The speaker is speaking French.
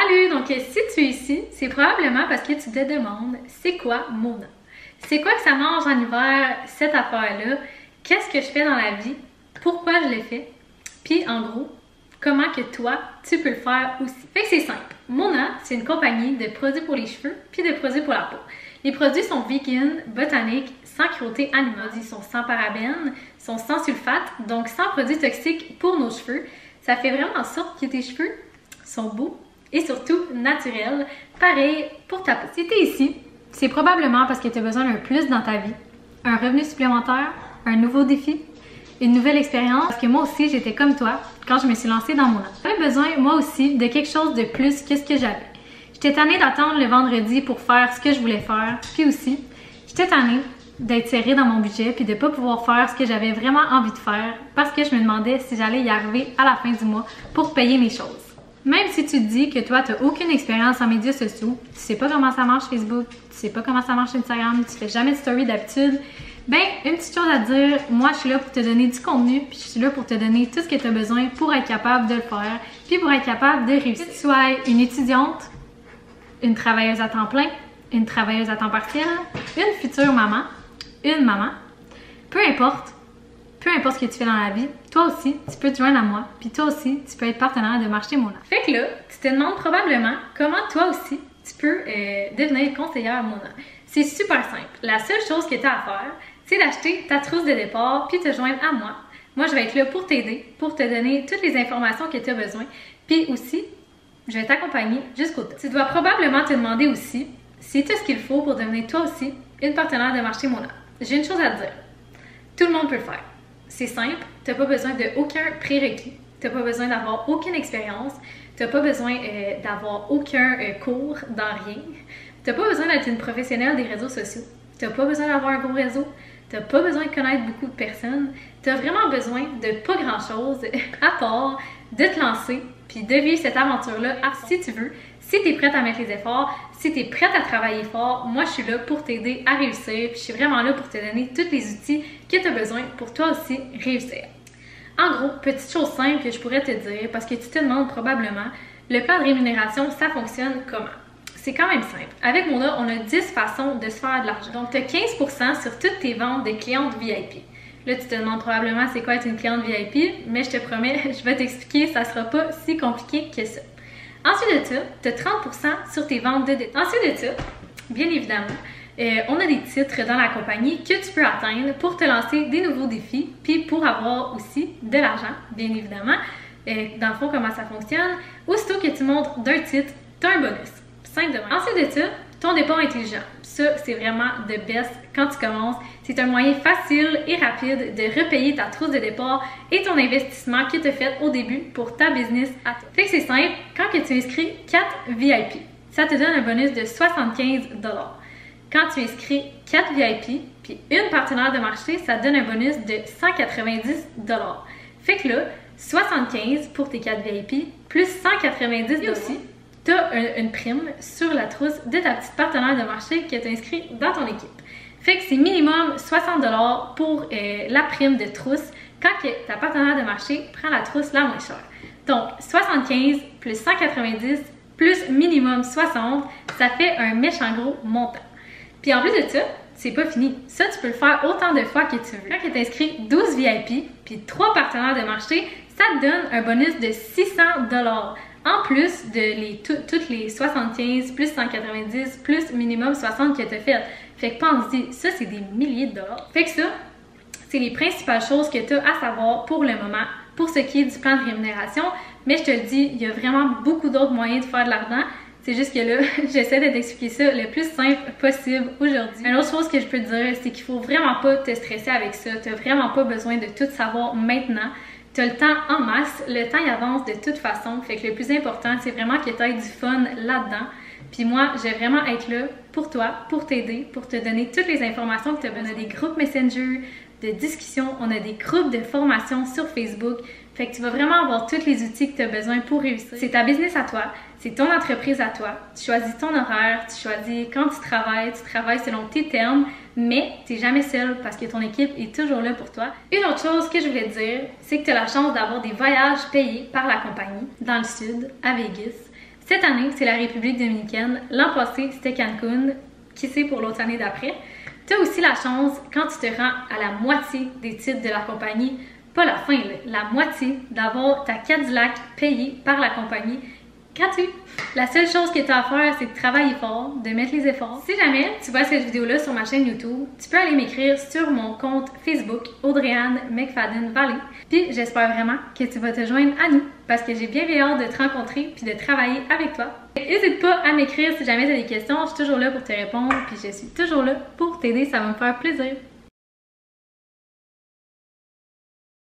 Salut! Donc si tu es ici, c'est probablement parce que tu te demandes c'est quoi Mona? C'est quoi que ça mange en hiver, cette affaire-là? Qu'est-ce que je fais dans la vie? Pourquoi je le fais? Puis en gros, comment que toi, tu peux le faire aussi. Fait que c'est simple. Mona, c'est une compagnie de produits pour les cheveux puis de produits pour la peau. Les produits sont vegan, botaniques, sans cruauté animale. Ils sont sans parabènes, sont sans sulfate, donc sans produits toxiques pour nos cheveux. Ça fait vraiment en sorte que tes cheveux sont beaux et surtout naturels. Pareil pour ta peau. Si tu es ici, c'est probablement parce que tu as besoin d'un plus dans ta vie, un revenu supplémentaire, un nouveau défi, une nouvelle expérience. Parce que moi aussi, j'étais comme toi quand je me suis lancée dans Mona. J'avais besoin, moi aussi, de quelque chose de plus que ce que j'avais. J'étais tannée d'attendre le vendredi pour faire ce que je voulais faire. Puis aussi, j'étais tannée d'être serrée dans mon budget puis de pas pouvoir faire ce que j'avais vraiment envie de faire parce que je me demandais si j'allais y arriver à la fin du mois pour payer mes choses. Même si tu te dis que toi, tu n'as aucune expérience en médias sociaux, tu sais pas comment ça marche Facebook, tu sais pas comment ça marche Instagram, tu fais jamais de story d'habitude, ben, une petite chose à te dire, moi je suis là pour te donner du contenu, puis je suis là pour te donner tout ce que tu as besoin pour être capable de le faire, puis pour être capable de réussir. Que tu sois une étudiante, une travailleuse à temps plein, une travailleuse à temps partiel, une future maman, une maman, peu importe ce que tu fais dans la vie, toi aussi, tu peux te joindre à moi, puis toi aussi, tu peux être partenaire de Marché Mona. Fait que là, tu te demandes probablement comment toi aussi, tu peux devenir conseillère Mona. C'est super simple. La seule chose que tu as à faire, c'est d'acheter ta trousse de départ, puis te joindre à moi. Moi, je vais être là pour t'aider, pour te donner toutes les informations que tu as besoin, puis aussi, je vais t'accompagner jusqu'au top. Tu dois probablement te demander aussi si tu as ce qu'il faut pour devenir toi aussi une partenaire de Marché Mona. J'ai une chose à te dire. Tout le monde peut le faire. C'est simple, tu n'as pas besoin d'aucun prérequis, tu n'as pas besoin d'avoir aucune expérience, tu n'as pas besoin d'avoir aucun cours dans rien, tu n'as pas besoin d'être une professionnelle des réseaux sociaux, tu n'as pas besoin d'avoir un gros réseau, tu n'as pas besoin de connaître beaucoup de personnes, tu as vraiment besoin de pas grand-chose à part de te lancer puis de vivre cette aventure-là si tu veux. Si tu es prête à mettre les efforts, si tu es prête à travailler fort, moi je suis là pour t'aider à réussir, puis je suis vraiment là pour te donner tous les outils que tu as besoin pour toi aussi réussir. En gros, petite chose simple que je pourrais te dire, parce que tu te demandes probablement, le plan de rémunération, ça fonctionne comment? C'est quand même simple. Avec Mona, on a 10 façons de se faire de l'argent. Donc, tu as 15% sur toutes tes ventes de clientes VIP. Là, tu te demandes probablement c'est quoi être une cliente VIP, mais je te promets, je vais t'expliquer, ça sera pas si compliqué que ça. Ensuite de ça, tu as 30% sur tes ventes de détail. Ensuite de ça, bien évidemment, on a des titres dans la compagnie que tu peux atteindre pour te lancer des nouveaux défis, puis pour avoir aussi de l'argent, bien évidemment. Dans le fond, comment ça fonctionne? Aussitôt que tu montes d'un titre, tu as un bonus. Simple de même. Ensuite de ça, ton départ intelligent. Ça, c'est vraiment the best quand tu commences. C'est un moyen facile et rapide de repayer ta trousse de départ et ton investissement que tu as fait au début pour ta business à toi. Fait que c'est simple, quand que tu inscris 4 VIP, ça te donne un bonus de 75 $. Quand tu inscris 4 VIP puis une partenaire de marché, ça te donne un bonus de 190 $. Fait que là, 75 pour tes 4 VIP plus 190 $ aussi. Tu as une prime sur la trousse de ta petite partenaire de marché qui est inscrite dans ton équipe. Fait que c'est minimum 60 $ pour la prime de trousse quand ta partenaire de marché prend la trousse la moins chère. Donc, 75 plus 190 plus minimum 60, ça fait un méchant gros montant. Puis en plus de ça, c'est pas fini. Ça, tu peux le faire autant de fois que tu veux. Quand tu es inscrit 12 VIP puis 3 partenaires de marché, ça te donne un bonus de 600 $. En plus de toutes les 75 plus 190 plus minimum 60 que tu as fait. Fait que pense-y, ça c'est des milliers de dollars. Fait que ça, c'est les principales choses que tu as à savoir pour le moment, pour ce qui est du plan de rémunération. Mais je te le dis, il y a vraiment beaucoup d'autres moyens de faire de l'argent. C'est juste que là, j'essaie de t'expliquer ça le plus simple possible aujourd'hui. Une autre chose que je peux te dire, c'est qu'il faut vraiment pas te stresser avec ça. Tu n'as vraiment pas besoin de tout savoir maintenant. Tu as le temps en masse, le temps il avance de toute façon, fait que le plus important, c'est vraiment que tu aies du fun là-dedans. Puis moi, je vais vraiment être là pour toi, pour t'aider, pour te donner toutes les informations que tu as besoin. On a des groupes Messenger, de discussions, on a des groupes de formation sur Facebook. Fait que tu vas vraiment avoir tous les outils que tu as besoin pour réussir. C'est ta business à toi, c'est ton entreprise à toi. Tu choisis ton horaire, tu choisis quand tu travailles selon tes termes, mais tu n'es jamais seule parce que ton équipe est toujours là pour toi. Une autre chose que je voulais te dire, c'est que tu as la chance d'avoir des voyages payés par la compagnie dans le sud, à Vegas. Cette année, c'est la République dominicaine. L'an passé, c'était Cancun. Qui sait pour l'autre année d'après? Tu as aussi la chance, quand tu te rends à la moitié des titres de la compagnie, pas la fin, la moitié, d'avoir ta Cadillac payée par la compagnie gratuit. La seule chose que tu as à faire, c'est de travailler fort, de mettre les efforts. Si jamais tu vois cette vidéo-là sur ma chaîne YouTube, tu peux aller m'écrire sur mon compte Facebook, Audrey-Anne McFadden Valley. Puis j'espère vraiment que tu vas te joindre à nous, parce que j'ai bien hâte de te rencontrer puis de travailler avec toi. N'hésite pas à m'écrire si jamais tu as des questions, je suis toujours là pour te répondre, puis je suis toujours là pour t'aider, ça va me faire plaisir.